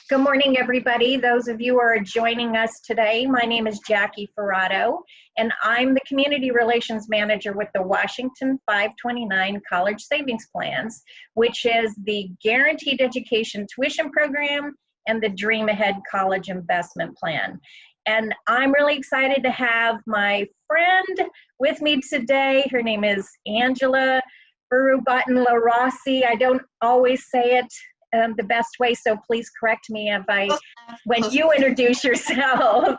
Good morning, everybody. Those of you who are joining us today, my name is Jackie Ferrado, and I'm the Community Relations Manager with the Washington 529 College Savings Plans, which is the Guaranteed Education Tuition Program and the Dream Ahead College Investment Plan. And I'm really excited to have my friend with me today. Her name is Angela Furubotten-LaRosee. I don't always say it the best way, so please correct me when you introduce yourself.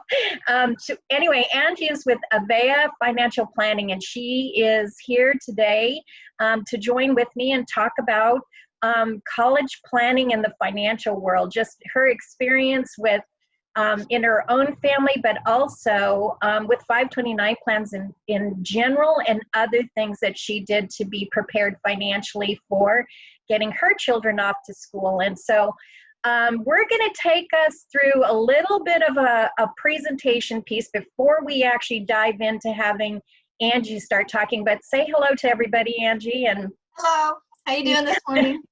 Anyway, Angie is with Avea Financial Planning, and she is here today to join with me and talk about college planning in the financial world, just her experience with in her own family, but also with 529 plans in general, and other things that she did to be prepared financially for getting her children off to school. And so we're going to take us through a little bit of a presentation piece before we actually dive into having Angie start talking. But say hello to everybody, Angie. And hello, how you doing this morning?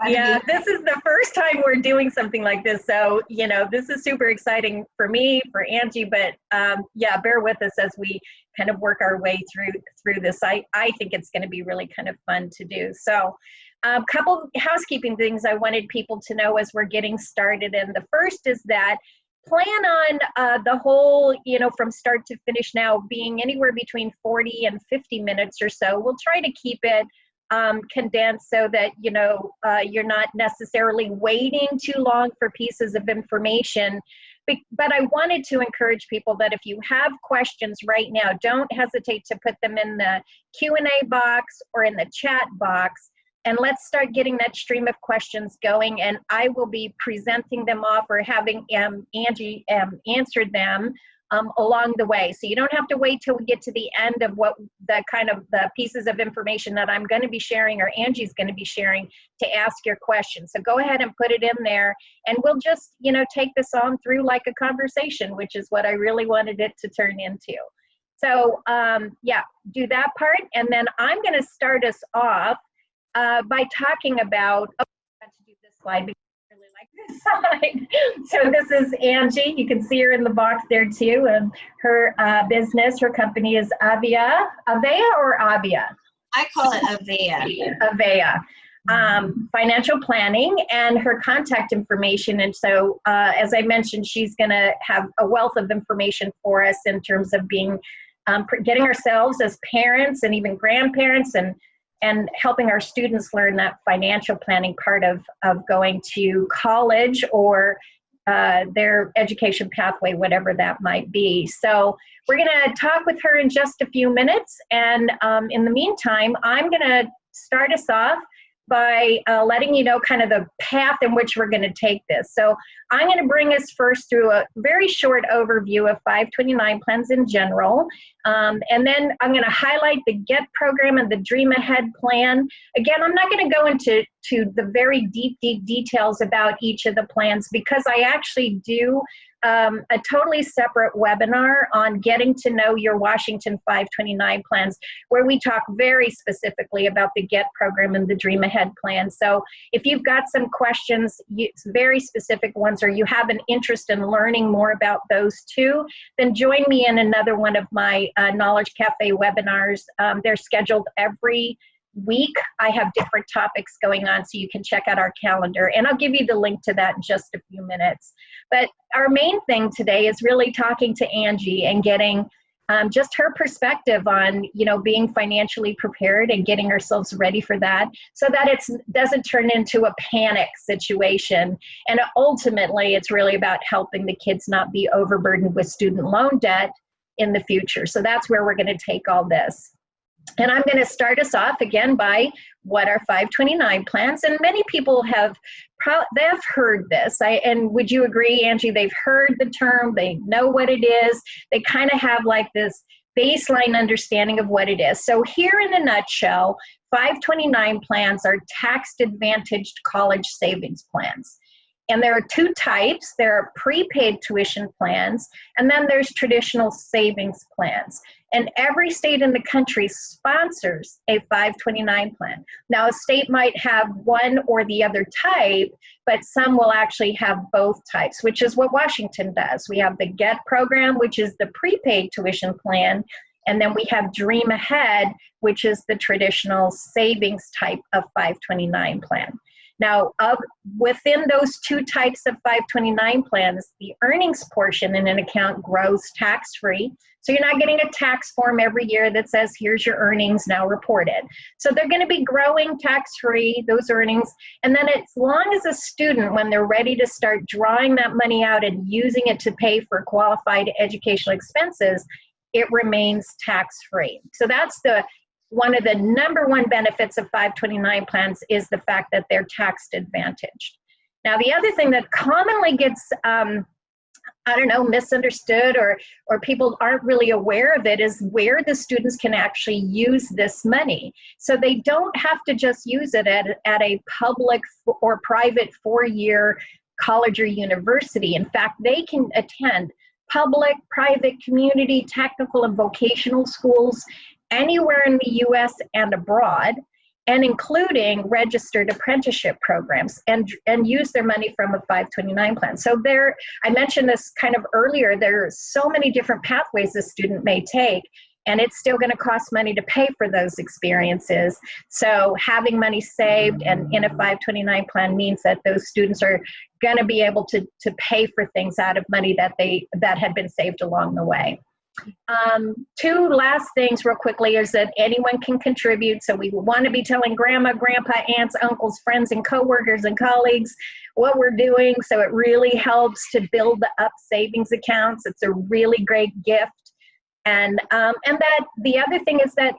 Yeah, this is the first time we're doing something like this, so this is super exciting for me, for Angie, but yeah, bear with us as we kind of work our way through this. I think it's going to be really kind of fun to do. So a couple housekeeping things I wanted people to know as we're getting started, and the first is that plan on the whole, from start to finish now being anywhere between 40 and 50 minutes or so. We'll try to keep it condensed so that you're not necessarily waiting too long for pieces of information. But I wanted to encourage people that if you have questions right now, don't hesitate to put them in the Q&A box or in the chat box, and let's start getting that stream of questions going, and I will be presenting them off or having Angie answer them along the way. So you don't have to wait till we get to the end of what the pieces of information that I'm going to be sharing or Angie's going to be sharing to ask your question. So go ahead and put it in there, and we'll just, take this on through like a conversation, which is what I really wanted it to turn into. So yeah, do that part. And then I'm going to start us off by talking about, I have to do this slide because I really like this slide. So this is Angie. You can see her in the box there too. And her business, her company is Avea or Avea? I call it Avea. Avea Financial Planning, and her contact information. And so, as I mentioned, she's going to have a wealth of information for us in terms of being, getting ourselves as parents and even grandparents and helping our students learn that financial planning part of going to college or their education pathway, whatever that might be. So we're going to talk with her in just a few minutes. And in the meantime, I'm going to start us off by letting you know kind of the path in which we're going to take this. So I'm going to bring us first through a very short overview of 529 plans in general. And then I'm going to highlight the GET program and the Dream Ahead plan. Again, I'm not going to go into the very deep details about each of the plans, because I actually do a totally separate webinar on getting to know your Washington 529 plans, where we talk very specifically about the GET program and the Dream Ahead plan. So if you've got some questions, very specific ones, or you have an interest in learning more about those two, then join me in another one of my Knowledge Cafe webinars. They're scheduled every week. I have different topics going on, so you can check out our calendar, and I'll give you the link to that in just a few minutes. But our main thing today is really talking to Angie and getting just her perspective on being financially prepared and getting ourselves ready for that, so that it doesn't turn into a panic situation. And ultimately, it's really about helping the kids not be overburdened with student loan debt in the future. So that's where we're going to take all this. And I'm going to start us off again by what are 529 plans. And many people have heard this. And would you agree, Angie? They've heard the term. They know what it is. They kind of have like this baseline understanding of what it is. So here in a nutshell, 529 plans are tax-advantaged college savings plans. And there are two types. There are prepaid tuition plans, and then there's traditional savings plans. And every state in the country sponsors a 529 plan. Now, a state might have one or the other type, but some will actually have both types, which is what Washington does. We have the GET program, which is the prepaid tuition plan, and then we have Dream Ahead, which is the traditional savings type of 529 plan. Now, within those two types of 529 plans, the earnings portion in an account grows tax-free. So you're not getting a tax form every year that says, here's your earnings now reported. So they're going to be growing tax-free, those earnings. And then as long as a student, when they're ready to start drawing that money out and using it to pay for qualified educational expenses, it remains tax-free. So that's one of the number one benefits of 529 plans is the fact that they're tax advantaged. Now, the other thing that commonly gets, misunderstood or people aren't really aware of it is where the students can actually use this money. So they don't have to just use it at a public or private 4-year college or university. In fact, they can attend public, private, community, technical, and vocational schools anywhere in the U.S. and abroad, and including registered apprenticeship programs, and use their money from a 529 plan. So I mentioned this kind of earlier, there are so many different pathways a student may take, and it's still going to cost money to pay for those experiences. So having money saved and in a 529 plan means that those students are going to be able to pay for things out of money that had been saved along the way. Two last things real quickly is that anyone can contribute. So we want to be telling grandma, grandpa, aunts, uncles, friends, and coworkers and colleagues what we're doing. So it really helps to build up savings accounts. It's a really great gift. And that the other thing is that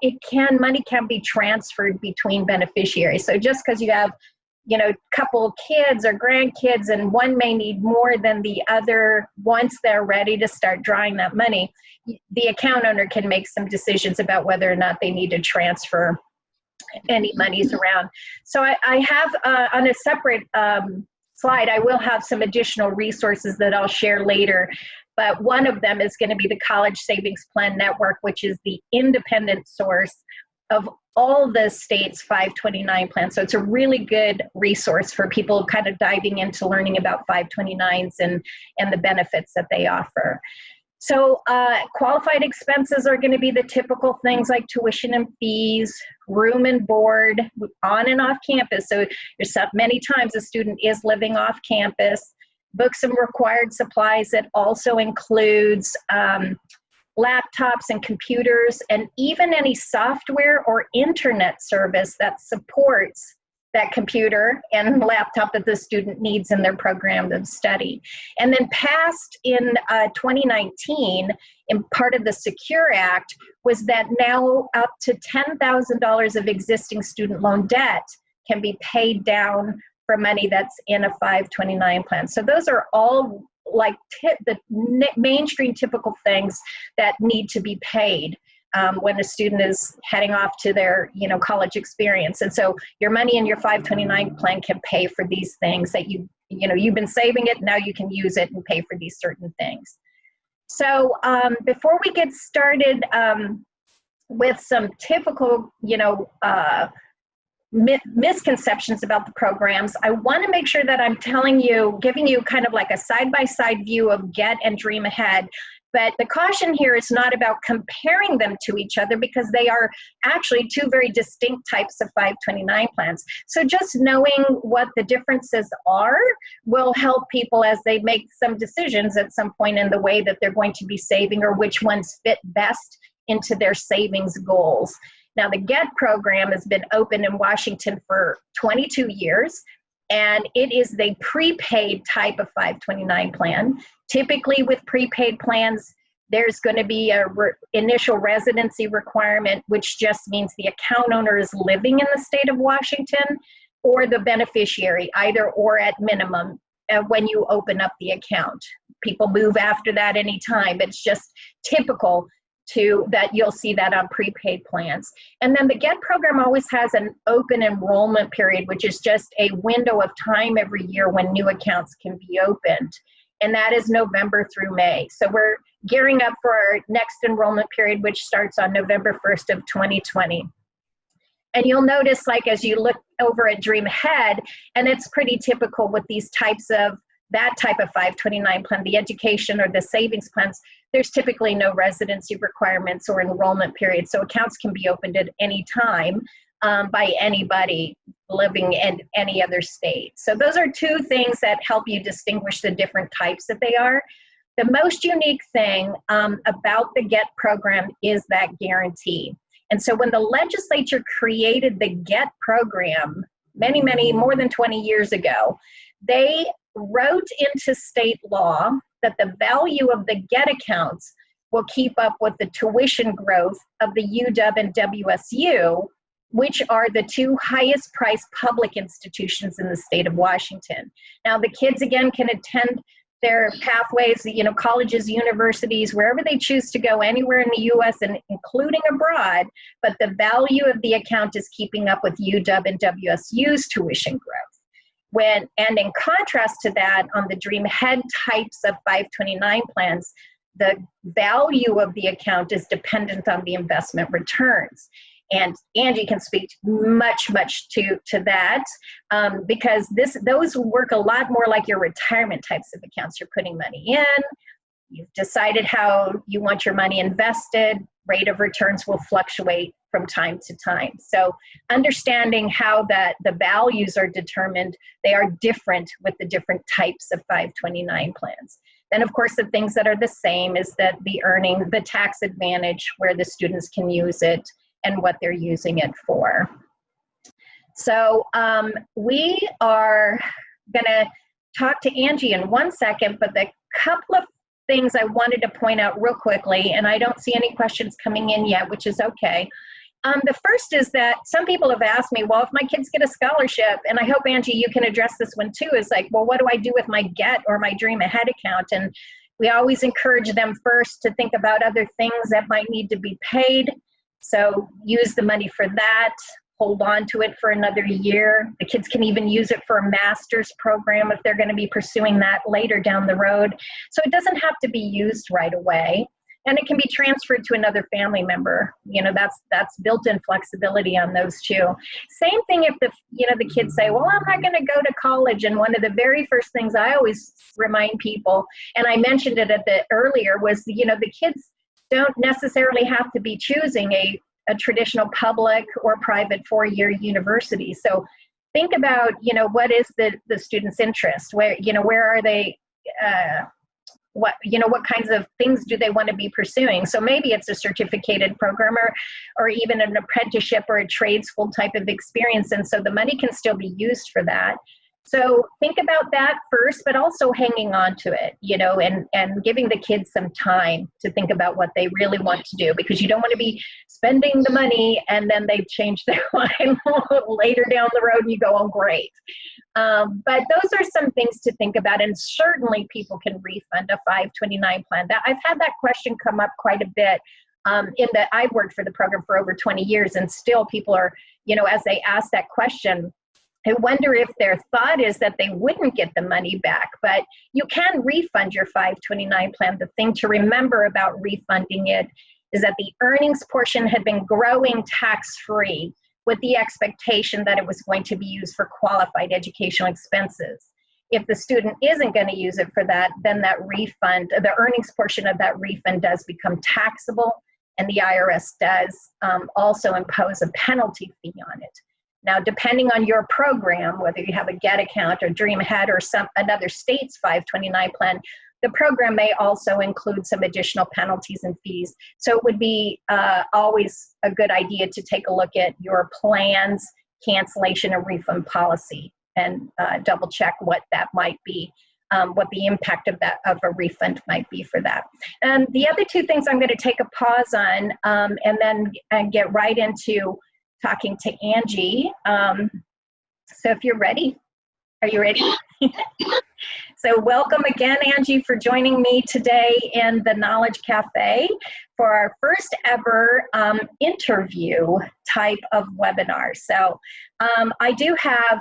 money can be transferred between beneficiaries. So just because you have a couple kids or grandkids and one may need more than the other, once they're ready to start drawing that money, the account owner can make some decisions about whether or not they need to transfer any monies around. So I have on a separate slide, I will have some additional resources that I'll share later. But one of them is going to be the College Savings Plan Network, which is the independent source of all the state's 529 plans. So it's a really good resource for people kind of diving into learning about 529s and the benefits that they offer. So qualified expenses are going to be the typical things like tuition and fees, room and board, on and off campus. So many times a student is living off campus. Books and required supplies that also includes laptops and computers, and even any software or internet service that supports that computer and laptop that the student needs in their program of study. And then passed in 2019, in part of the Secure Act, was that now up to $10,000 of existing student loan debt can be paid down for money that's in a 529 plan. So those are all like the mainstream typical things that need to be paid when a student is heading off to their college experience. And so your money in your 529 plan can pay for these things that you've been saving it, now you can use it and pay for these certain things. So before we get started with some typical misconceptions about the programs, I want to make sure that I'm giving you kind of like a side-by-side view of GET and Dream Ahead. But the caution here is not about comparing them to each other, because they are actually two very distinct types of 529 plans. So just knowing what the differences are will help people as they make some decisions at some point in the way that they're going to be saving, or which ones fit best into their savings goals. Now, the GET program has been open in Washington for 22 years, and it is the prepaid type of 529 plan. Typically with prepaid plans, there's going to be a initial residency requirement, which just means the account owner is living in the state of Washington, or the beneficiary, either or at minimum, when you open up the account. People move after that anytime, but it's just typical that you'll see that on prepaid plans. And then the GET program always has an open enrollment period, which is just a window of time every year when new accounts can be opened. And that is November through May. So we're gearing up for our next enrollment period, which starts on November 1st of 2020. And you'll notice, like, as you look over at Dream Ahead, and it's pretty typical with these types of, that type of 529 plan, the education or the savings plans, there's typically no residency requirements or enrollment period. So accounts can be opened at any time by anybody living in any other state. So those are two things that help you distinguish the different types that they are. The most unique thing about the GET program is that guarantee. And so when the legislature created the GET program many, more than 20 years ago, they wrote into state law that the value of the GET accounts will keep up with the tuition growth of the UW and WSU, which are the two highest priced public institutions in the state of Washington. Now, the kids, again, can attend their pathways, colleges, universities, wherever they choose to go, anywhere in the U.S. and including abroad, but the value of the account is keeping up with UW and WSU's tuition growth. And in contrast to that, on the Dream Ahead types of 529 plans, the value of the account is dependent on the investment returns. And Angie can speak much to that because those work a lot more like your retirement types of accounts. You're putting money in, you've decided how you want your money invested, rate of returns will fluctuate from time to time. So understanding how the values are determined, they are different with the different types of 529 plans. Then, of course, the things that are the same is that the tax advantage where the students can use it and what they're using it for. So we are gonna talk to Angie in 1 second, but the couple of things I wanted to point out real quickly, and I don't see any questions coming in yet, which is okay. The first is that some people have asked me, well, if my kids get a scholarship, and I hope, Angie, you can address this one too, is like, well, what do I do with my GET or my Dream Ahead account? And we always encourage them first to think about other things that might need to be paid. So use the money for that, hold on to it for another year. The kids can even use it for a master's program if they're going to be pursuing that later down the road. So it doesn't have to be used right away. And it can be transferred to another family member. That's built-in flexibility on those too. Same thing if the kids say, well, I'm not going to go to college. And one of the very first things I always remind people, and I mentioned it earlier, was the kids don't necessarily have to be choosing a traditional public or private four-year university. So think about, what is the student's interest? Where are they, what kinds of things do they want to be pursuing? So maybe it's a certificated programmer or even an apprenticeship or a trade school type of experience. And so the money can still be used for that. So think about that first, but also hanging on to it, and giving the kids some time to think about what they really want to do, because you don't want to be spending the money and then they change their mind later down the road and you go, oh, great. But those are some things to think about, and certainly people can refund a 529 plan. I've had that question come up quite a bit in that I've worked for the program for over 20 years, and still people are, as they ask that question, I wonder if their thought is that they wouldn't get the money back, but you can refund your 529 plan. The thing to remember about refunding it is that the earnings portion had been growing tax-free with the expectation that it was going to be used for qualified educational expenses. If the student isn't going to use it for that, then that refund, the earnings portion of that refund does become taxable, and the IRS does also impose a penalty fee on it. Now, depending on your program, whether you have a GET account or Dream Ahead or another state's 529 plan, the program may also include some additional penalties and fees. So it would be always a good idea to take a look at your plan's cancellation and refund policy and double check what that might be, what the impact of a refund might be for that. And the other two things I'm going to take a pause on and then get right into talking to Angie. So if you're ready, are you ready? So welcome again, Angie, for joining me today in the Knowledge Cafe for our first ever interview type of webinar. So I do have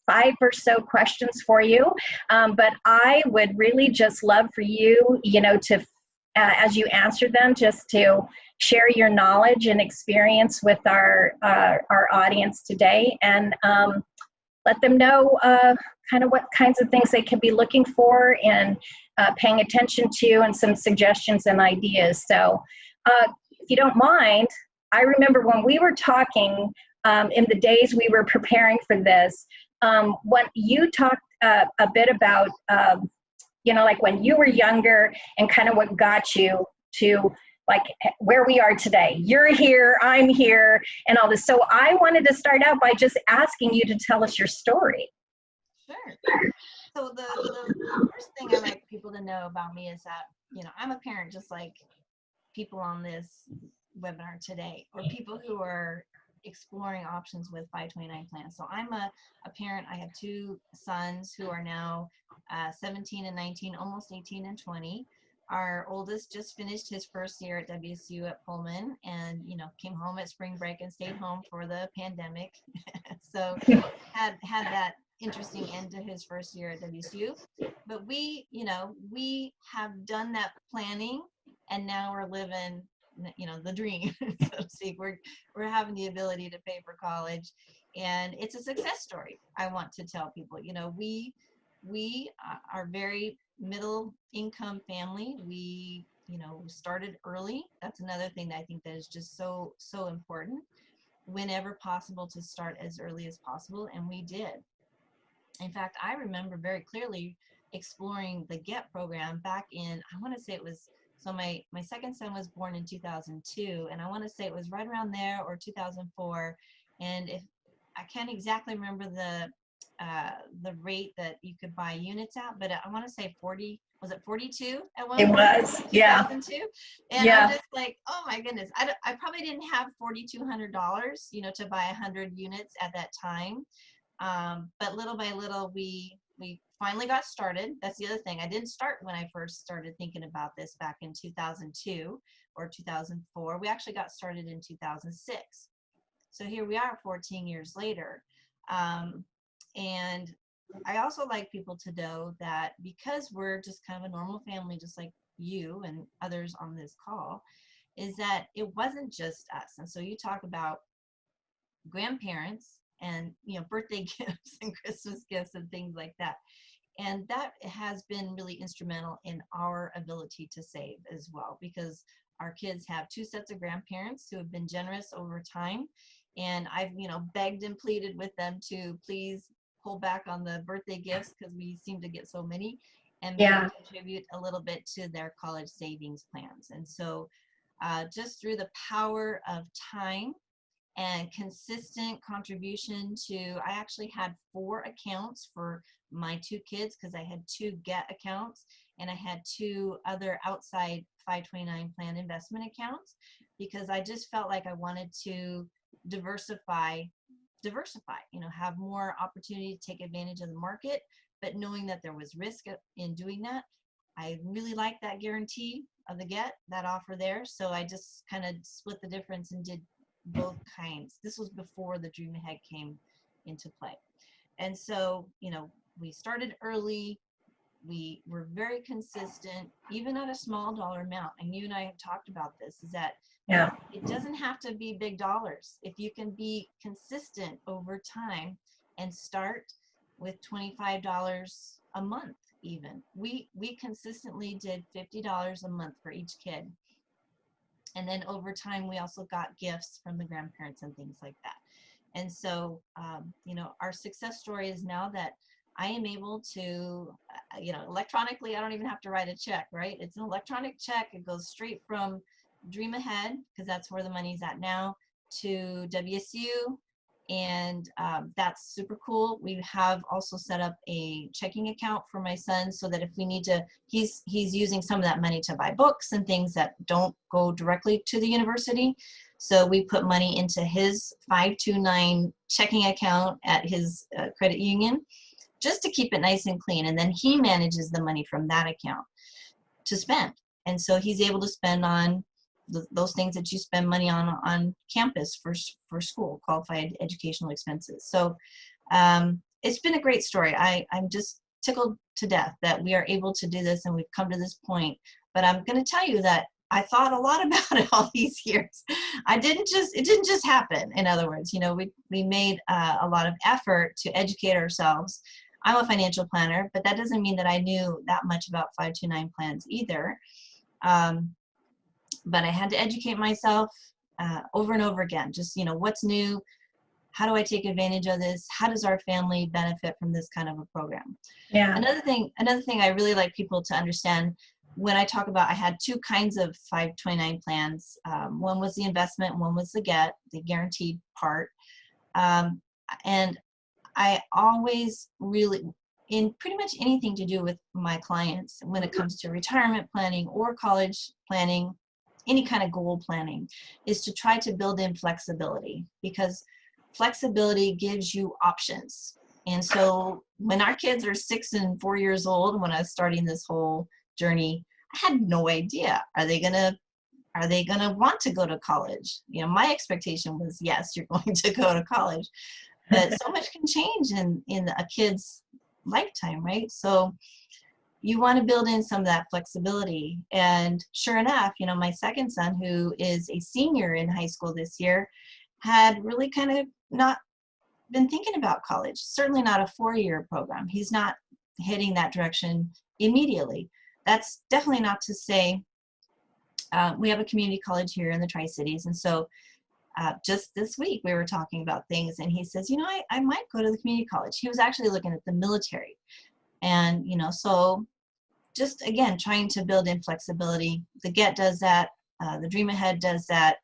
5 or so questions for you, but I would really just love for you, to, as you answer them, just to share your knowledge and experience with our audience today, and let them know kind of what kinds of things they can be looking for and paying attention to, and some suggestions and ideas. So if you don't mind, I remember when we were talking in the days we were preparing for this, when you talked a bit about, like when you were younger and kind of what got you to like where we are today. You're here, I'm here, and all this. So I wanted to start out by just asking you to tell us your story. Sure. So the first thing I like people to know about me is that, I'm a parent just like people on this webinar today, or people who are exploring options with 529 plans. So I'm a parent. I have 2 sons who are now 17 and 19, almost 18 and 20. Our oldest just finished his first year at WSU at Pullman, and came home at spring break and stayed home for the pandemic. So had that interesting end to his first year at WSU. But we have done that planning, and now we're living the dream, so to speak. We're having the ability to pay for college, and it's a success story. I want to tell people, we are very middle income family. We started early. That's another thing that I think that is just so important, whenever possible, to start as early as possible, and we did. In fact, I remember very clearly exploring the GET program back in, I want to say it was, so my second son was born in 2002, and I want to say it was right around there, or 2004. And if I can't exactly remember the rate that you could buy units at, but I want to say 40, was it 42 at one point? It was, yeah. 2002. And yeah. I'm just like, oh my goodness, I probably didn't have $4,200, to buy 100 units at that time. But little by little, we finally got started. That's the other thing. I didn't start when I first started thinking about this back in 2002 or 2004. We actually got started in 2006. So here we are 14 years later. And I also like people to know that because we're just kind of a normal family, just like you and others on this call, is that it wasn't just us. And so you talk about grandparents and birthday gifts and Christmas gifts and things like that, and that has been really instrumental in our ability to save as well, because our kids have 2 sets of grandparents who have been generous over time, and I've begged and pleaded with them to please pull back on the birthday gifts because we seem to get so many, and maybe contribute a little bit to their college savings plans. And so just through the power of time and consistent contribution I actually had 4 accounts for my 2 kids, because I had 2 GET accounts and I had 2 other outside 529 plan investment accounts, because I just felt like I wanted to diversify, have more opportunity to take advantage of the market, but knowing that there was risk in doing that. I really liked that guarantee of the GET, that offer there. So I just kind of split the difference and did both kinds. This was before the Dream Ahead came into play. And so, we started early. We were very consistent, even at a small dollar amount. And you and I have talked about this, is that it doesn't have to be big dollars. If you can be consistent over time and start with $25 a month, even. We consistently did $50 a month for each kid. And then over time, we also got gifts from the grandparents and things like that. And so, our success story is now that I am able to, electronically, I don't even have to write a check, right? It's an electronic check. It goes straight from Dream Ahead, because that's where the money's at now, to WSU. And that's super cool. We have also set up a checking account for my son, so that if we need to, he's using some of that money to buy books and things that don't go directly to the university. So we put money into his 529 checking account at his credit union. just to keep it nice and clean. And then he manages the money from that account to spend. And so he's able to spend on those things that you spend money on campus for school, qualified educational expenses. So it's been a great story. I'm just tickled to death that we are able to do this and we've come to this point. But I'm going to tell you that I thought a lot about it all these years. It didn't just happen. In other words, you know, we made a lot of effort to educate ourselves. I'm a financial planner, but that doesn't mean that I knew that much about 529 plans either. But I had to educate myself over and over again. Just, you know, what's new? How do I take advantage of this? How does our family benefit from this kind of a program? Yeah. Another thing I really like people to understand when I talk about, I had two kinds of 529 plans. One was the investment, one was the guaranteed part. And I always really, in pretty much anything to do with my clients, when it comes to retirement planning or college planning, any kind of goal planning, is to try to build in flexibility, because flexibility gives you options. And so when our kids are 6 and 4 years old, when I was starting this whole journey, I had no idea. Are they gonna want to go to college? You know, my expectation was, yes, you're going to go to college, but so much can change in a kid's lifetime, right? So you want to build in some of that flexibility. And sure enough, you know, my second son, who is a senior in high school this year, had really kind of not been thinking about college, certainly not a 4-year program. He's not heading that direction immediately. That's definitely not to say we have a community college here in the Tri-Cities. And so just this week we were talking about things, and he says, you know, I might go to the community college. He was actually looking at the military. And, you know, so just, again, trying to build in flexibility. The GET does that. The Dream Ahead does that.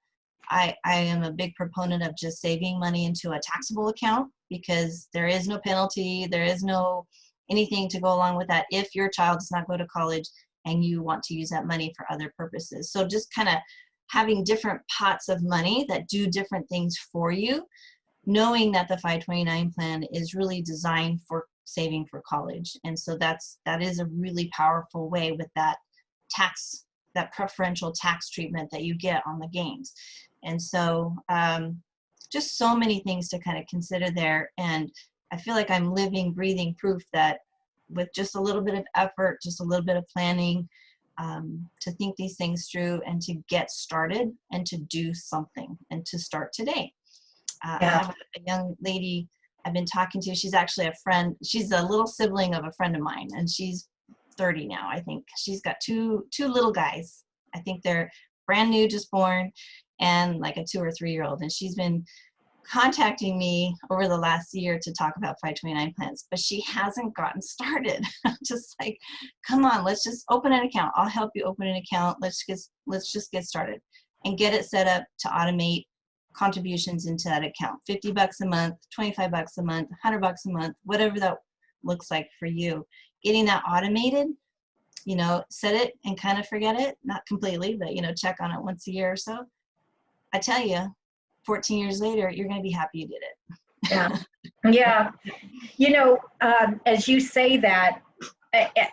I am a big proponent of just saving money into a taxable account, because there is no penalty. There is no anything to go along with that if your child does not go to college and you want to use that money for other purposes. So just kind of having different pots of money that do different things for you, knowing that the 529 plan is really designed for saving for college. And so that is a really powerful way with that preferential tax treatment that you get on the gains. And so just so many things to kind of consider there. And I feel like I'm living, breathing proof that with just a little bit of effort, just a little bit of planning, to think these things through and to get started and to do something and to start today. I have a young lady I've been talking to. She's actually a friend. She's a little sibling of a friend of mine, and she's 30 now, I think. She's got two little guys. I think they're brand new, just born, and like a 2 or 3 year old. And she's been contacting me over the last year to talk about 529 plans, but she hasn't gotten started. I'm just like, come on, let's just open an account. I'll help you open an account. Let's just get started and get it set up to automate contributions into that account. $50 a month, $25 a month, $100 a month, whatever that looks like for you. Getting that automated, you know, set it and kind of forget it, not completely, but, you know, check on it once a year or so. I tell you, 14 years later, you're going to be happy you did it. Yeah. Yeah. You know, as you say that,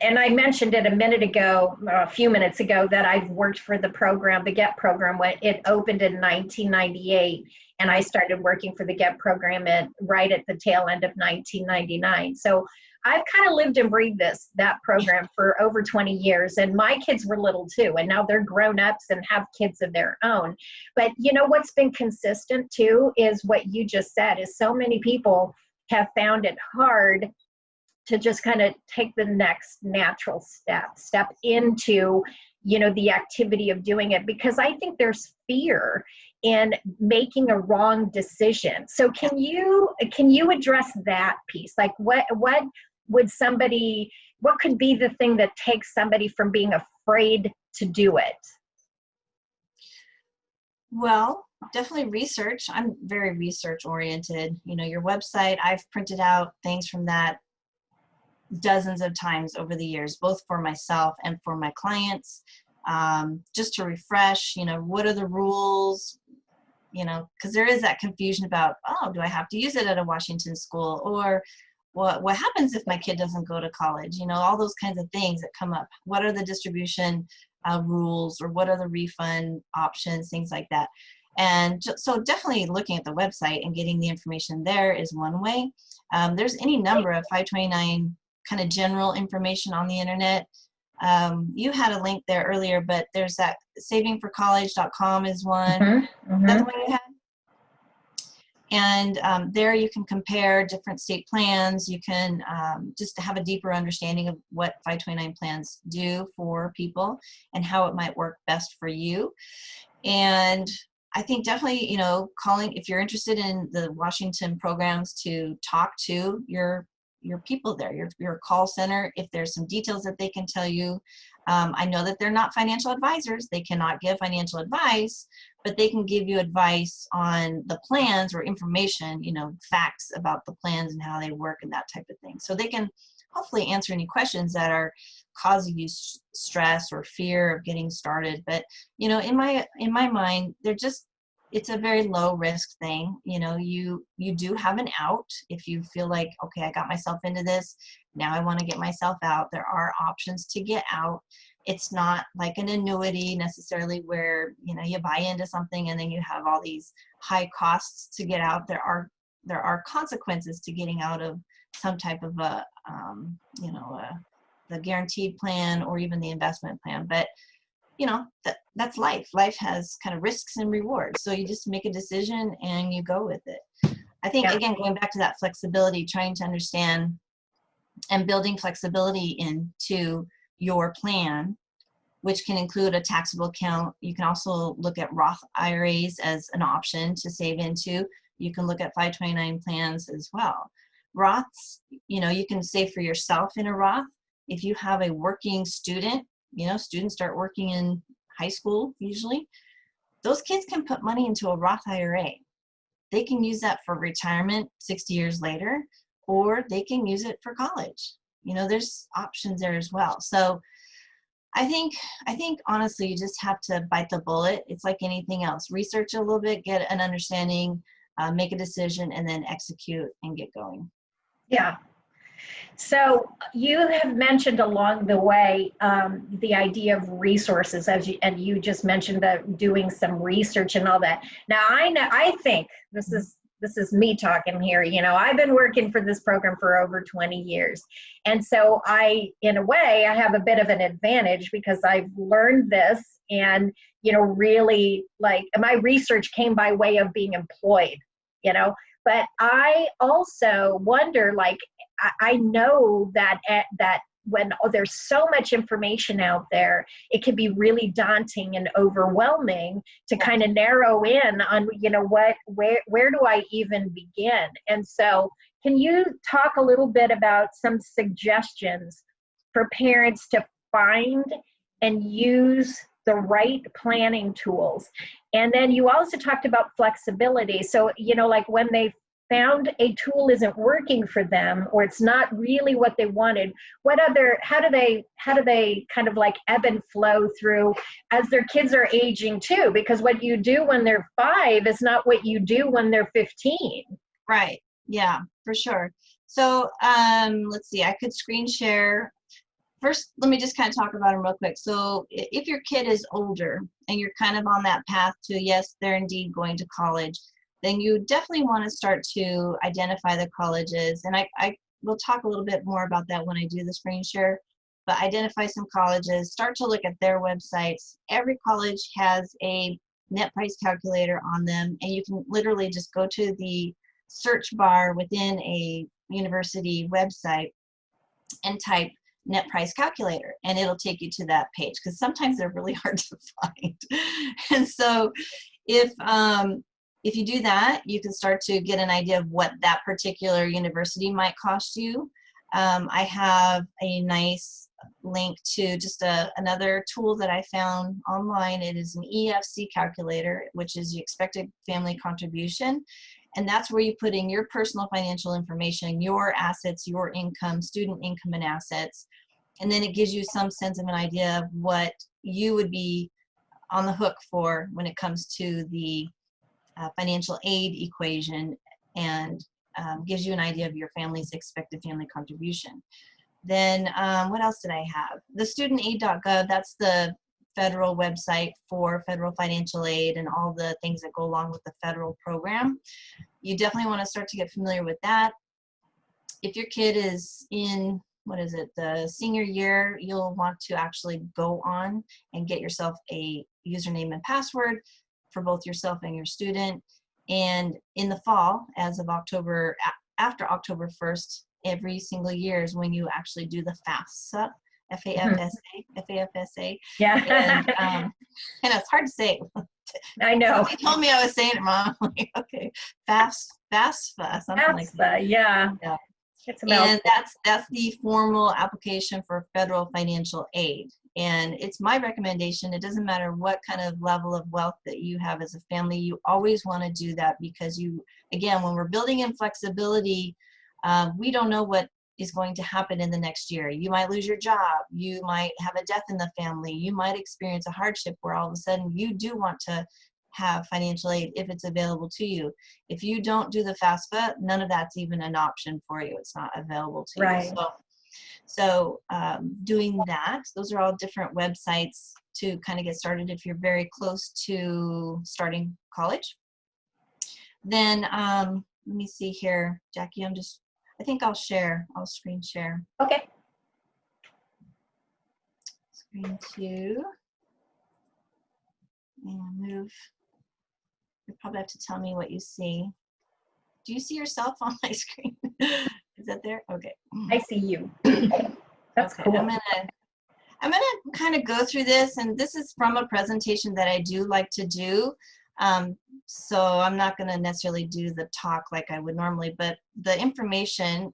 and I mentioned it a few minutes ago, that I've worked for the program, the GET program, when it opened in 1998, and I started working for the GET program right at the tail end of 1999. So I've kind of lived and breathed that program for over 20 years, and my kids were little too, and now they're grown-ups and have kids of their own. But you know what's been consistent too is what you just said, is so many people have found it hard to just kind of take the next natural step into, you know, the activity of doing it, because I think there's fear in making a wrong decision. So can you address that piece? Like what could be the thing that takes somebody from being afraid to do it? Well, definitely research. I'm very research oriented. You know, your website, I've printed out things from that dozens of times over the years, both for myself and for my clients, just to refresh, you know, what are the rules, you know, because there is that confusion about, oh, do I have to use it at a Washington school, or what happens if my kid doesn't go to college? You know, all those kinds of things that come up. What are the distribution rules, or what are the refund options, things like that. And so definitely looking at the website and getting the information there is one way. There's any number of 529 kind of general information on the internet. You had a link there earlier, but there's that savingforcollege.com is one. Is that the one you had? And there you can compare different state plans. You can just have a deeper understanding of what 529 plans do for people and how it might work best for you. And I think definitely, you know, calling, if you're interested in the Washington programs, to talk to your people there, your call center, if there's some details that they can tell you. I know that they're not financial advisors. They cannot give financial advice, but they can give you advice on the plans or information, you know, facts about the plans and how they work and that type of thing. So they can hopefully answer any questions that are causing you stress or fear of getting started. But, you know, in my mind, it's a very low risk thing. You know, you do have an out if you feel like, okay, I got myself into this, now I want to get myself out. There are options to get out. It's not like an annuity necessarily where, you know, you buy into something and then you have all these high costs to get out. There are consequences to getting out of some type of a, the guaranteed plan or even the investment plan. But, you know, that's life. Life has kind of risks and rewards. So you just make a decision and you go with it. I think, again, going back to that flexibility, trying to understand and building flexibility into your plan, which can include a taxable account. You can also look at Roth IRAs as an option to save into. You can look at 529 plans as well. Roths, you know, you can save for yourself in a Roth. If you have a working student, you know, students start working in high school usually, those kids can put money into a Roth IRA. They can use that for retirement 60 years later, or they can use it for college. You know, there's options there as well. So I think honestly, you just have to bite the bullet. It's like anything else. Research a little bit, get an understanding, make a decision, and then execute and get going. Yeah. So you have mentioned along the way the idea of resources, and you just mentioned that doing some research and all that. Now I think this is me talking here. You know, I've been working for this program for over 20 years, and so in a way, I have a bit of an advantage because I've learned this, and you know, really like my research came by way of being employed. You know, but I also wonder, like, I know that when there's so much information out there, it can be really daunting and overwhelming to kind of narrow in on, you know, where do I even begin? And so can you talk a little bit about some suggestions for parents to find and use the right planning tools? And then you also talked about flexibility. So, you know, like when they found a tool isn't working for them, or it's not really what they wanted, how do they kind of like ebb and flow through as their kids are aging too? Because what you do when they're 5 is not what you do when they're 15. Right. Yeah, for sure. So let's see, I could screen share. First, let me just kind of talk about them real quick. So if your kid is older and you're kind of on that path to, yes, they're indeed going to college, then you definitely want to start to identify the colleges. And I will talk a little bit more about that when I do the screen share, but identify some colleges, start to look at their websites. Every college has a net price calculator on them, and you can literally just go to the search bar within a university website and type net price calculator, and it'll take you to that page, because sometimes they're really hard to find. And so if you do that, you can start to get an idea of what that particular university might cost you. I have a nice link to just another tool that I found online. It is an EFC calculator, which is the expected family contribution. And that's where you put in your personal financial information, your assets, your income, student income and assets. And then it gives you some sense of an idea of what you would be on the hook for when it comes to the financial aid equation. And gives you an idea of your family's expected family contribution. Then what else did I have? The studentaid.gov, that's the federal website for federal financial aid and all the things that go along with the federal program. You definitely want to start to get familiar with that. If your kid is in, what is it, the senior year, you'll want to actually go on and get yourself a username and password for both yourself and your student. And in the fall, as of October, after October 1st, every single year is when you actually do the FAFSA, F-A-F-S-A. Yeah. And it's hard to say. I know. He told me I was saying it wrong. I'm like, okay, FAFSA, something like that. Yeah. Yeah. It's And that's the formal application for federal financial aid. And it's my recommendation, it doesn't matter what kind of level of wealth that you have as a family, you always want to do that, because you, again, when we're building in flexibility, we don't know what is going to happen in the next year. You might lose your job, you might have a death in the family, you might experience a hardship where all of a sudden you do want to have financial aid if it's available to you. If you don't do the FAFSA, none of that's even an option for you. It's not available to you. So doing that, those are all different websites to kind of get started if you're very close to starting college. Then let me see here, Jackie, I think I'll screen share. Okay. Screen 2. And move. You probably have to tell me what you see. Do you see yourself on my screen? Is that there? Okay. I see you. That's okay. cool. I'm gonna kind of go through this, and this is from a presentation that I do like to do. So I'm not gonna necessarily do the talk like I would normally, but the information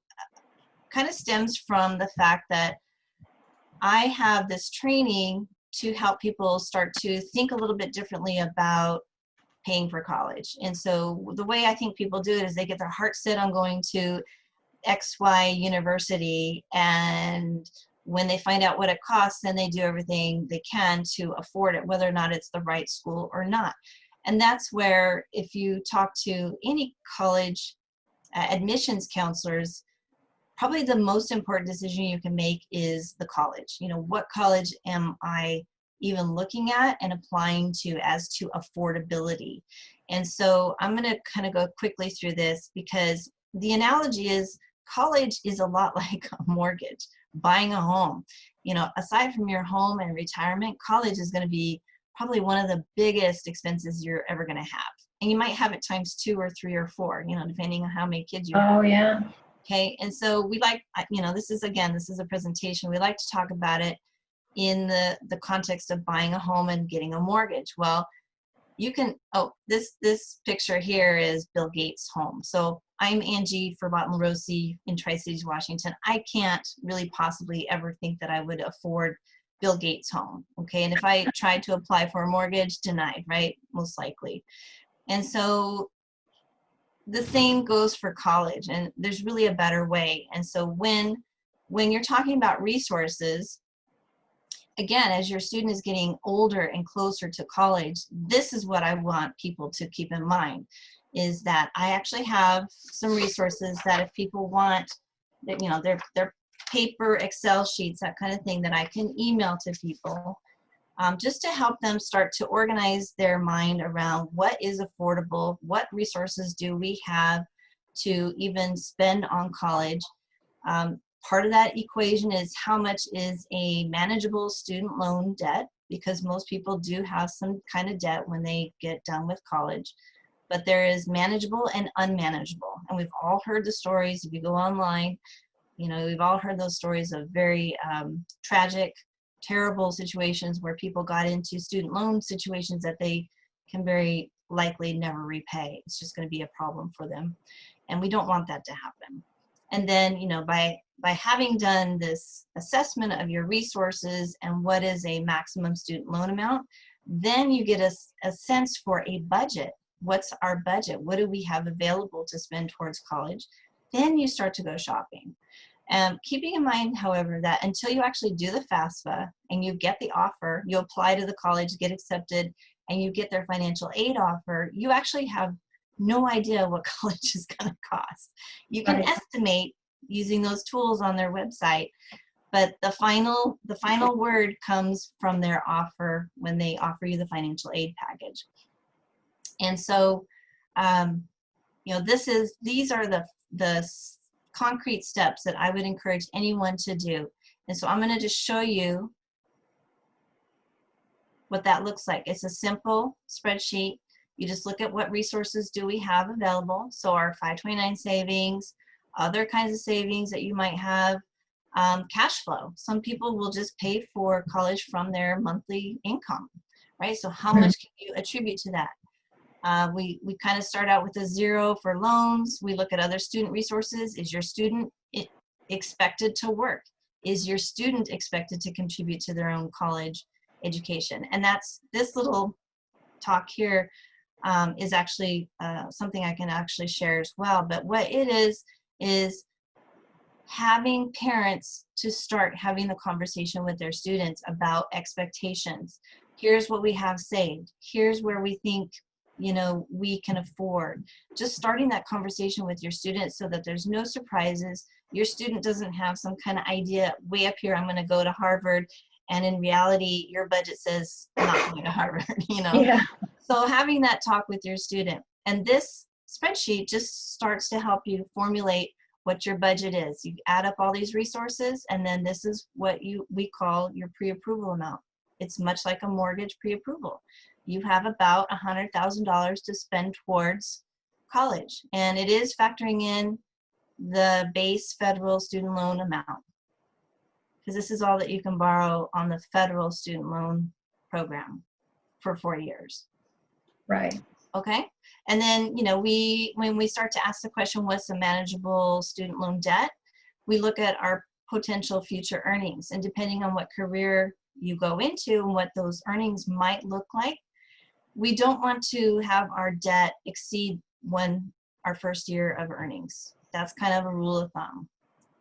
kind of stems from the fact that I have this training to help people start to think a little bit differently about paying for college. And so the way I think people do it is they get their heart set on going to XY university, and when they find out what it costs, then they do everything they can to afford it, whether or not it's the right school or not. And that's where, if you talk to any college admissions counselors, probably the most important decision you can make is the college. You know, what college am I even looking at and applying to as to affordability? And so I'm going to kind of go quickly through this, because the analogy is college is a lot like a mortgage, buying a home. You know, aside from your home and retirement, college is going to be probably one of the biggest expenses you're ever going to have. And you might have it times 2 or 3 or 4, you know, depending on how many kids you have. Oh, yeah. Okay, and so we like, you know, this is a presentation. We like to talk about it in the context of buying a home and getting a mortgage. Well, you can, this picture here is Bill Gates' home. So I'm Angie Furubotten-LaRosee in Tri-Cities, Washington. I can't really possibly ever think that I would afford Bill Gates' home, okay? And if I tried to apply for a mortgage, denied, right? Most likely. And so the same goes for college, and there's really a better way. And so when you're talking about resources, again, as your student is getting older and closer to college, this is what I want people to keep in mind, is that I actually have some resources that if people want, that, you know, their paper Excel sheets, that kind of thing, that I can email to people, just to help them start to organize their mind around what is affordable, what resources do we have to even spend on college. Part of that equation is how much is a manageable student loan debt, because most people do have some kind of debt when they get done with college. But there is manageable and unmanageable. And we've all heard the stories. If you go online, you know, we've all heard those stories of very tragic, terrible situations where people got into student loan situations that they can very likely never repay. It's just going to be a problem for them. And we don't want that to happen. And then, you know, by having done this assessment of your resources and what is a maximum student loan amount, then you get a sense for a budget. What's our budget? What do we have available to spend towards college? Then you start to go shopping. Keeping in mind, however, that until you actually do the FAFSA and you get the offer, you apply to the college, get accepted, and you get their financial aid offer, you actually have no idea what college is going to cost. You can Right. estimate using those tools on their website, but the final word comes from their offer when they offer you the financial aid package. And so, you know, these are the concrete steps that I would encourage anyone to do. And so I'm going to just show you what that looks like. It's a simple spreadsheet. You just look at what resources do we have available. So our 529 savings, other kinds of savings that you might have, cash flow. Some people will just pay for college from their monthly income, right? So how much can you attribute to that? We kind of start out with a 0 for loans. We look at other student resources. Is your student expected to work? Is your student expected to contribute to their own college education? And that's this little talk here is actually something I can actually share as well. But what it is having parents to start having the conversation with their students about expectations. Here's what we have saved. Here's where we think, you know, we can afford. Just starting that conversation with your students so that there's no surprises. Your student doesn't have some kind of idea way up here, I'm going to go to Harvard, and in reality, your budget says I'm not going to Harvard, you know? Yeah. So having that talk with your student, and this spreadsheet just starts to help you formulate what your budget is. You add up all these resources, and then this is what we call your pre-approval amount. It's much like a mortgage pre-approval. You have about $100,000 to spend towards college, and it is factoring in the base federal student loan amount, because this is all that you can borrow on the federal student loan program for 4 years. Right. Okay. And then, you know, when we start to ask the question, what's a manageable student loan debt? We look at our potential future earnings, and depending on what career you go into and what those earnings might look like, we don't want to have our debt exceed our first year of earnings. That's kind of a rule of thumb.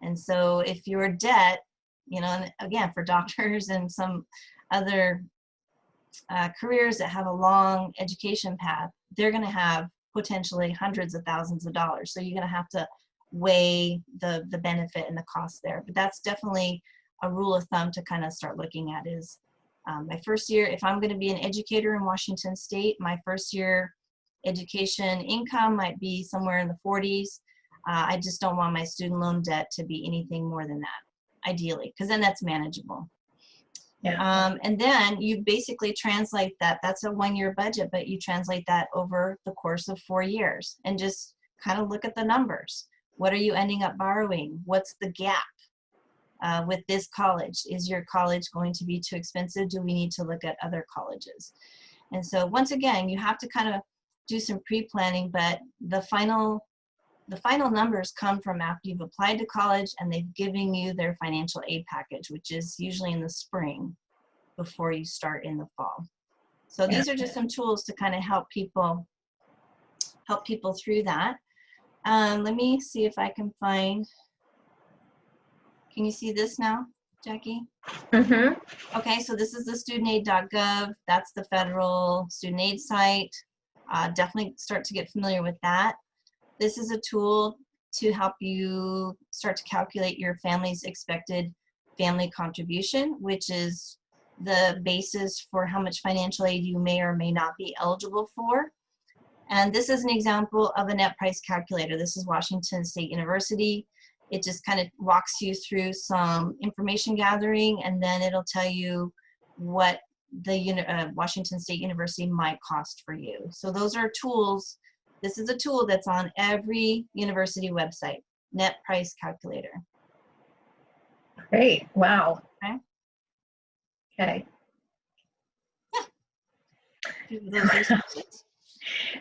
And so if your debt, you know, and again, for doctors and some other careers that have a long education path, they're going to have potentially hundreds of thousands of dollars. So you're going to have to weigh the benefit and the cost there. But that's definitely a rule of thumb to kind of start looking at is my first year, if I'm going to be an educator in Washington State, my first year education income might be somewhere in the 40s. I just don't want my student loan debt to be anything more than that, ideally, because then that's manageable. Yeah. And then you basically translate that. That's a 1-year budget, but you translate that over the course of 4 years and just kind of look at the numbers. What are you ending up borrowing? What's the gap with this college? Is your college going to be too expensive? Do we need to look at other colleges? And so once again, you have to kind of do some pre-planning, but the final numbers come from after you've applied to college and they've given you their financial aid package, which is usually in the spring before you start in the fall. So these are just some tools to kind of help people through that. Let me see if I can find, can you see this now, Jackie? Mm-hmm. Okay, so this is the studentaid.gov. That's the federal student aid site. Definitely start to get familiar with that. This is a tool to help you start to calculate your family's expected family contribution, which is the basis for how much financial aid you may or may not be eligible for. And this is an example of a net price calculator. This is Washington State University. It just kind of walks you through some information gathering, and then it'll tell you what the Washington State University might cost for you. So those are tools. This is a tool that's on every university website, net price calculator. Great. Wow. Okay. Okay. Those resources.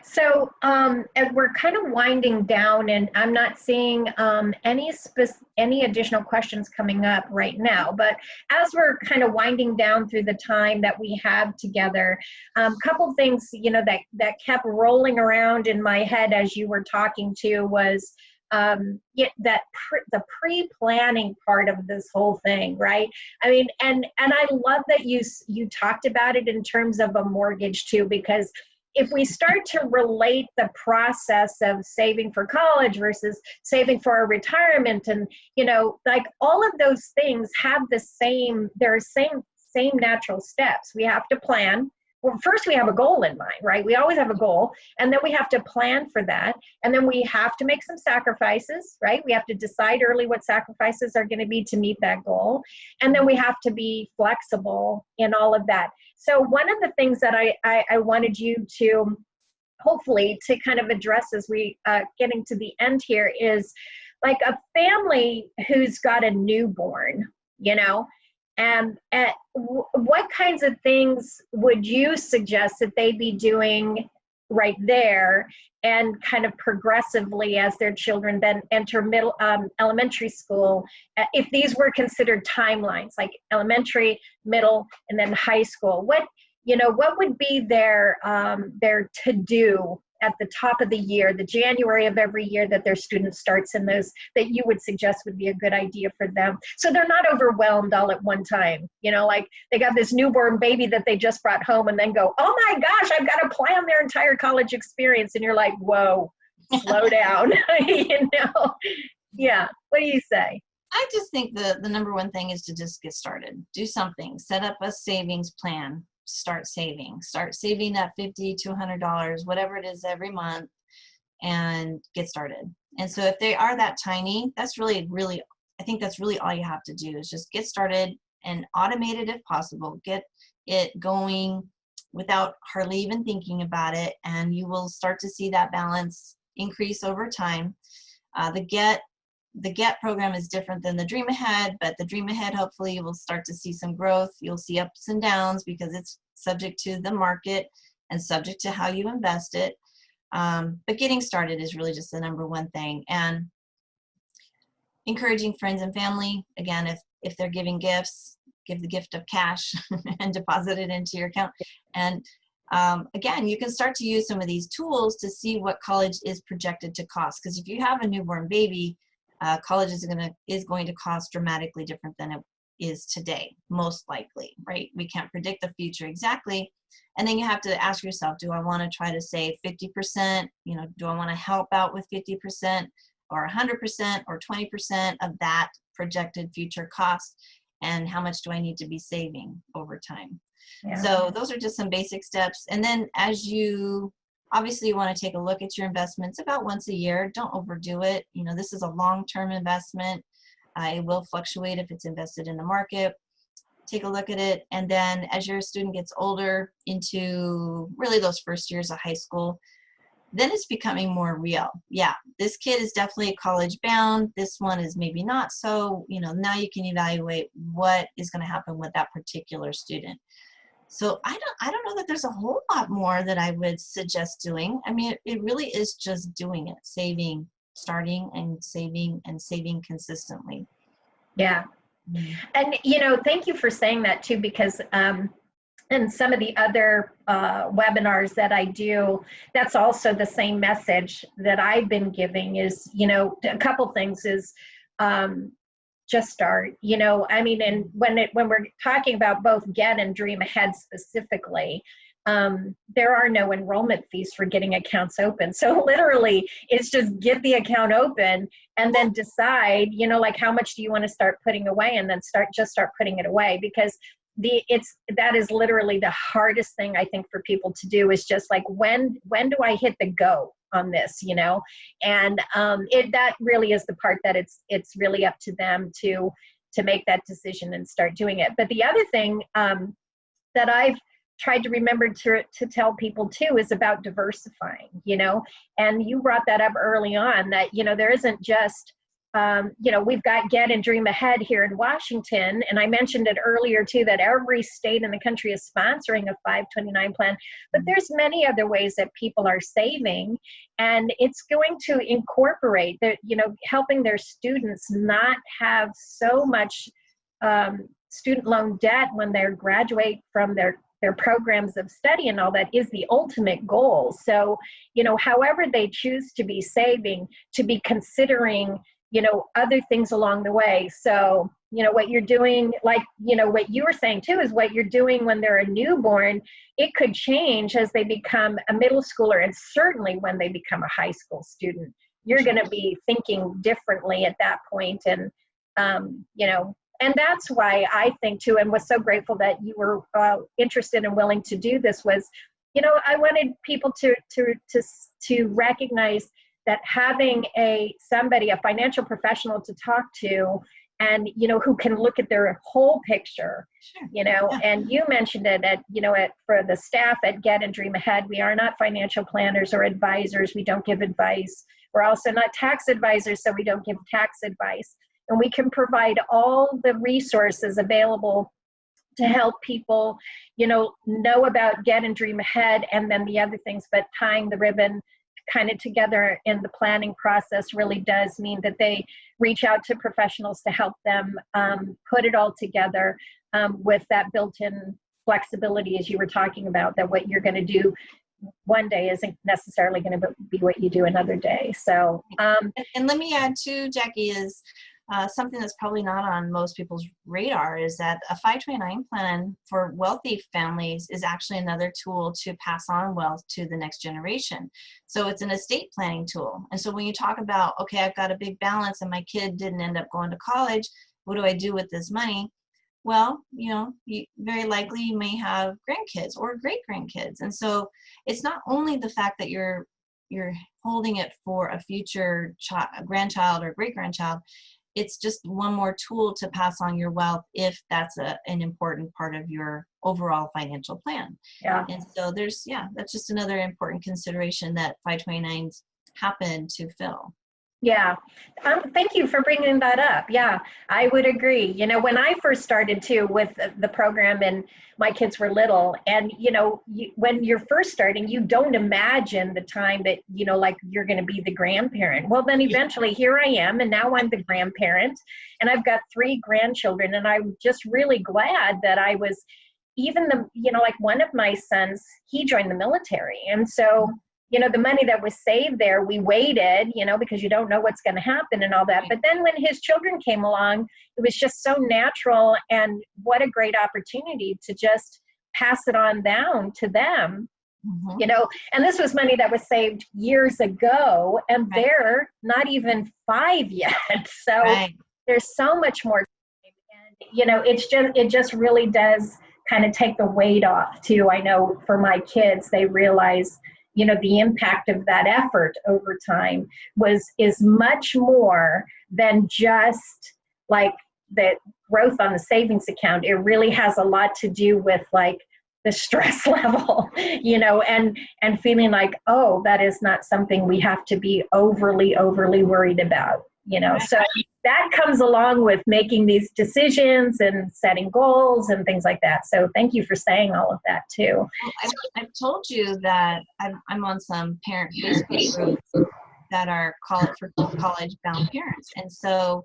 So as we're kind of winding down, and I'm not seeing any additional questions coming up right now, but as we're kind of winding down through the time that we have together, a couple things, you know, that kept rolling around in my head as you were talking to was the pre-planning part of this whole thing, right? I mean, and I love that you talked about it in terms of a mortgage too, because if we start to relate the process of saving for college versus saving for our retirement, and, like all of those things have the same, same natural steps. We have to plan. Well, first we have a goal in mind, right? We always have a goal, and then we have to plan for that. And then we have to make some sacrifices, right? We have to decide early what sacrifices are going to be to meet that goal. And then we have to be flexible in all of that. So one of the things that I wanted you to hopefully to kind of address as we getting to the end here is like a family who's got a newborn, and what kinds of things would you suggest that they be doing right there, and kind of progressively as their children then enter elementary school, if these were considered timelines, like elementary, middle, and then high school, what would be their to-do at the top of the year, the January of every year that their student starts in those, that you would suggest would be a good idea for them, so they're not overwhelmed all at one time, like they got this newborn baby that they just brought home and then go, oh my gosh, I've got to plan their entire college experience. And you're like, whoa, slow down. Yeah. What do you say? I just think the number one thing is to just get started. Do something. Set up a savings plan. Start saving that $50 to $100, whatever it is, every month, and get started. And so if they are that tiny, that's really, I think that's really all you have to do is just get started and automate it if possible. Get it going without hardly even thinking about it, and you will start to see that balance increase over time. The Get program is different than the Dream Ahead, but the Dream Ahead, hopefully you will start to see some growth. You'll see ups and downs because it's subject to the market and subject to how you invest it. But getting started is really just the number one thing. And encouraging friends and family, again, if they're giving gifts, give the gift of cash and deposit it into your account. And again, you can start to use some of these tools to see what college is projected to cost. Because if you have a newborn baby, college is going to cost dramatically different than it is today, most likely, right? We can't predict the future exactly. And then you have to ask yourself, do I want to try to save 50%? Do I want to help out with 50% or 100% or 20% of that projected future cost? And how much do I need to be saving over time? Yeah. So those are just some basic steps. And then as you obviously, you want to take a look at your investments about once a year. Don't overdo it. This is a long-term investment. It will fluctuate if it's invested in the market. Take a look at it. And then as your student gets older into really those first years of high school, then it's becoming more real. Yeah, this kid is definitely college bound. This one is maybe not. So, now you can evaluate what is going to happen with that particular student. So I don't know that there's a whole lot more that I would suggest doing. I mean, it really is just doing it, starting and saving consistently. Yeah. And, thank you for saying that too, because in some of the other webinars that I do, that's also the same message that I've been giving is, a couple things is, just start, and when we're talking about both Get and Dream Ahead specifically, there are no enrollment fees for getting accounts open. So literally it's just get the account open and then decide, like how much do you want to start putting away, and then start putting it away, because that is literally the hardest thing I think for people to do is just like, when do I hit the go on this, and that really is the part that it's really up to them to make that decision and start doing it. But the other thing that I've tried to remember to tell people too is about diversifying, and you brought that up early on, that there isn't just we've got Get and Dream Ahead here in Washington, and I mentioned it earlier too, that every state in the country is sponsoring a 529 plan, but there's many other ways that people are saving, and it's going to incorporate that, helping their students not have so much student loan debt when they graduate from their programs of study and all that is the ultimate goal. So, however they choose to be saving, to be considering other things along the way. So, what you're doing, like, what you were saying too, is what you're doing when they're a newborn, it could change as they become a middle schooler, and certainly when they become a high school student. You're going to be thinking differently at that point. And, and that's why I think too, and was so grateful that you were interested and willing to do this, was, I wanted people to recognize that having a financial professional to talk to, and, who can look at their whole picture, and you mentioned it for the staff at Get and Dream Ahead, we are not financial planners or advisors. We don't give advice. We're also not tax advisors, so we don't give tax advice. And we can provide all the resources available to help people, know about Get and Dream Ahead, and then the other things, but tying the ribbon kind of together in the planning process really does mean that they reach out to professionals to help them put it all together with that built-in flexibility, as you were talking about, that what you're going to do one day isn't necessarily going to be what you do another day. So, and let me add too, Jackie, is something that's probably not on most people's radar is that a 529 plan for wealthy families is actually another tool to pass on wealth to the next generation. So it's an estate planning tool. And so when you talk about, okay, I've got a big balance and my kid didn't end up going to college, what do I do with this money? Well, you very likely you may have grandkids or great grandkids. And so it's not only the fact that you're holding it for a future grandchild or great grandchild. It's just one more tool to pass on your wealth if that's an important part of your overall financial plan. Yeah. And so that's just another important consideration that 529s happen to fill. Yeah. Thank you for bringing that up. Yeah, I would agree. When I first started too with the program and my kids were little, and, when you're first starting, you don't imagine the time that, like you're going to be the grandparent. Well, then eventually here I am, and now I'm the grandparent, and I've got 3 grandchildren, and I'm just really glad that I was even like one of my sons, he joined the military. And so, the money that was saved there, we waited, because you don't know what's going to happen and all that. But then when his children came along, it was just so natural, and what a great opportunity to just pass it on down to them, and this was money that was saved years ago, and they're not even 5 yet. So there's so much more time. And, it just really does kind of take the weight off too. I know for my kids, they realize the impact of that effort over time is much more than just like the growth on the savings account. It really has a lot to do with like the stress level, and feeling like, oh, that is not something we have to be overly worried about, So that comes along with making these decisions and setting goals and things like that. So thank you for saying all of that too. I've told you that I'm on some parent Facebook groups that are called for college-bound parents. And so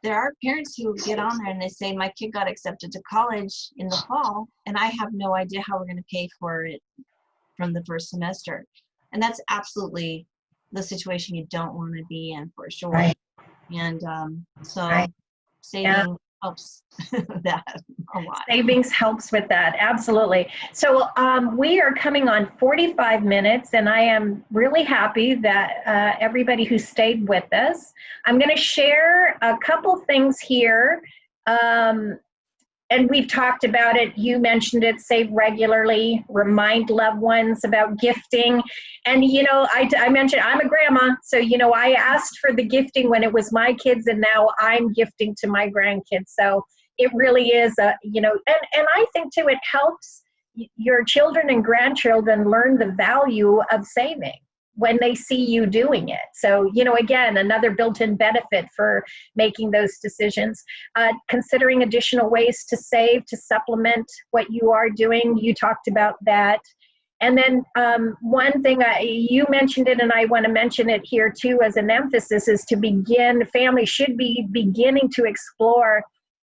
there are parents who get on there and they say, my kid got accepted to college in the fall, and I have no idea how we're going to pay for it from the first semester. And that's absolutely the situation you don't want to be in, for sure. Right. And so saving helps that a lot. Savings helps with that, absolutely. So we are coming on 45 minutes, and I am really happy that everybody who stayed with us. I'm going to share a couple things here, and we've talked about it. You mentioned it, save regularly, remind loved ones about gifting. And, I mentioned I'm a grandma, so, I asked for the gifting when it was my kids, and now I'm gifting to my grandkids. So it really is, and I think too, it helps your children and grandchildren learn the value of saving when they see you doing it. So, again, another built-in benefit for making those decisions. Considering additional ways to save, to supplement what you are doing. You talked about that. And then one thing, you mentioned it, and I want to mention it here too as an emphasis, is families should be beginning to explore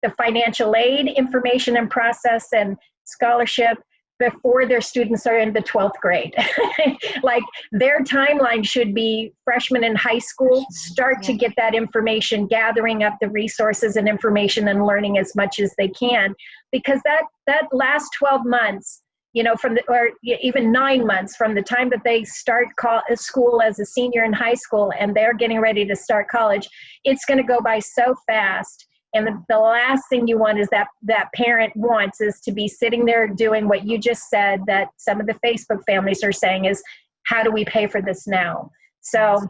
the financial aid information and process and scholarship before their students are in the 12th grade. Like their timeline should be freshmen in high school, start to get that information, gathering up the resources and information and learning as much as they can, because that last 12 months, or even 9 months from the time that they start school as a senior in high school and they're getting ready to start college, it's going to go by so fast. And the last thing you want is that parent wants is to be sitting there doing what you just said that some of the Facebook families are saying is, how do we pay for this now? So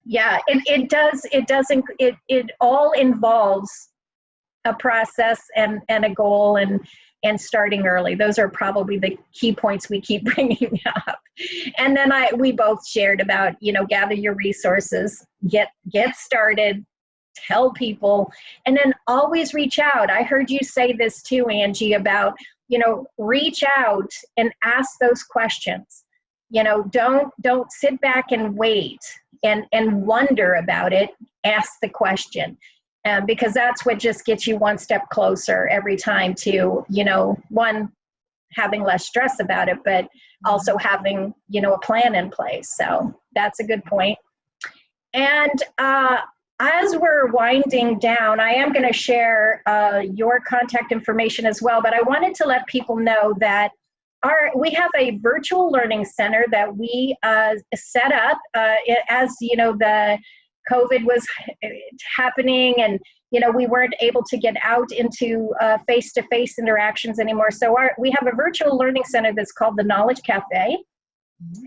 yeah, it all involves a process and a goal and starting early. Those are probably the key points we keep bringing up. And then we both shared about, gather your resources, get started, tell people, and then always reach out. I heard you say this too, Angie, about, reach out and ask those questions. Don't sit back and wait and wonder about it. Ask the question. Because that's what just gets you one step closer every time to, one, having less stress about it, but also having, a plan in place. So that's a good point. And as we're winding down, I am going to share your contact information as well, but I wanted to let people know that we have a virtual learning center that we set up as, the COVID was happening and, we weren't able to get out into face-to-face interactions anymore. So we have a virtual learning center that's called the Knowledge Cafe.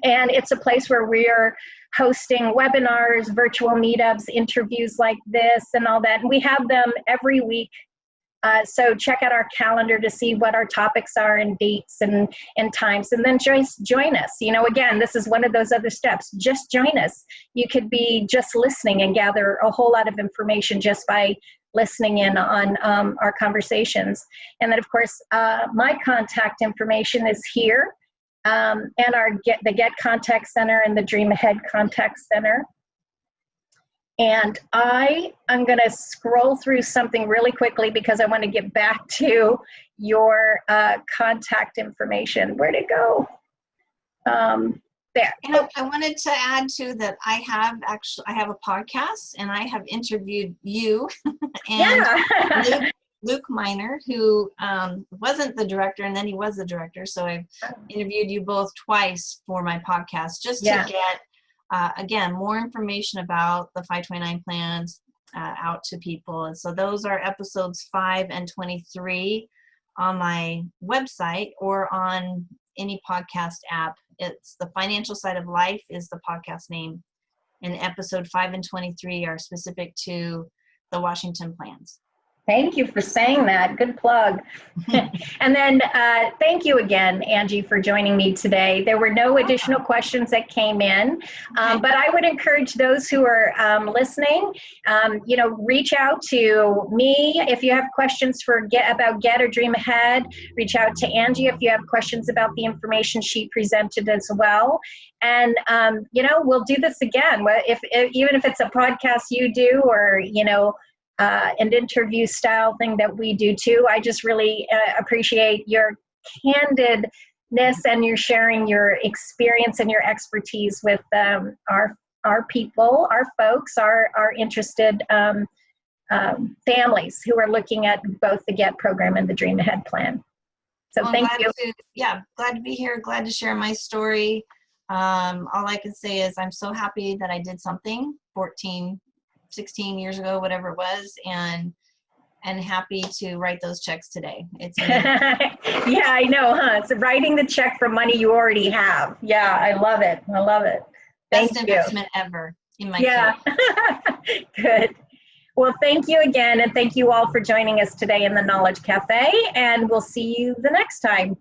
And it's a place where we're hosting webinars, virtual meetups, interviews like this and all that. And we have them every week. So check out our calendar to see what our topics are and dates and times. And then join us. Again, this is one of those other steps. Just join us. You could be just listening and gather a whole lot of information just by listening in on our conversations. And then, of course, my contact information is here. And the Get Contact Center and the Dream Ahead Contact Center. And I'm going to scroll through something really quickly because I want to get back to your contact information. Where'd it go? There. I wanted to add too that I have a podcast and I have interviewed you and Luke Miner, who wasn't the director, and then he was the director. So I've interviewed you both twice for my podcast just to get, again, more information about the 529 plans out to people. And so those are episodes 5 and 23 on my website or on any podcast app. It's The Financial Side of Life is the podcast name. And episode 5 and 23 are specific to the Washington plans. Thank you for saying that. Good plug. And then thank you again, Angie, for joining me today. There were no additional questions that came in, but I would encourage those who are listening, reach out to me if you have questions about Get or Dream Ahead. Reach out to Angie if you have questions about the information she presented as well. And, we'll do this again. Even if it's a podcast you do or, an interview style thing that we do too. I just really appreciate your candidness and your sharing your experience and your expertise with our people, our folks, our interested families who are looking at both the GET program and the Dream Ahead plan. So thank you. Glad to be here. Glad to share my story. All I can say is I'm so happy that I did something 16 years ago, whatever it was, and happy to write those checks today. It's yeah, I know, huh? It's writing the check for money you already have. Yeah, I love it. Best investment ever in my career. Good. Well, thank you again, and thank you all for joining us today in the Knowledge Cafe, and we'll see you the next time.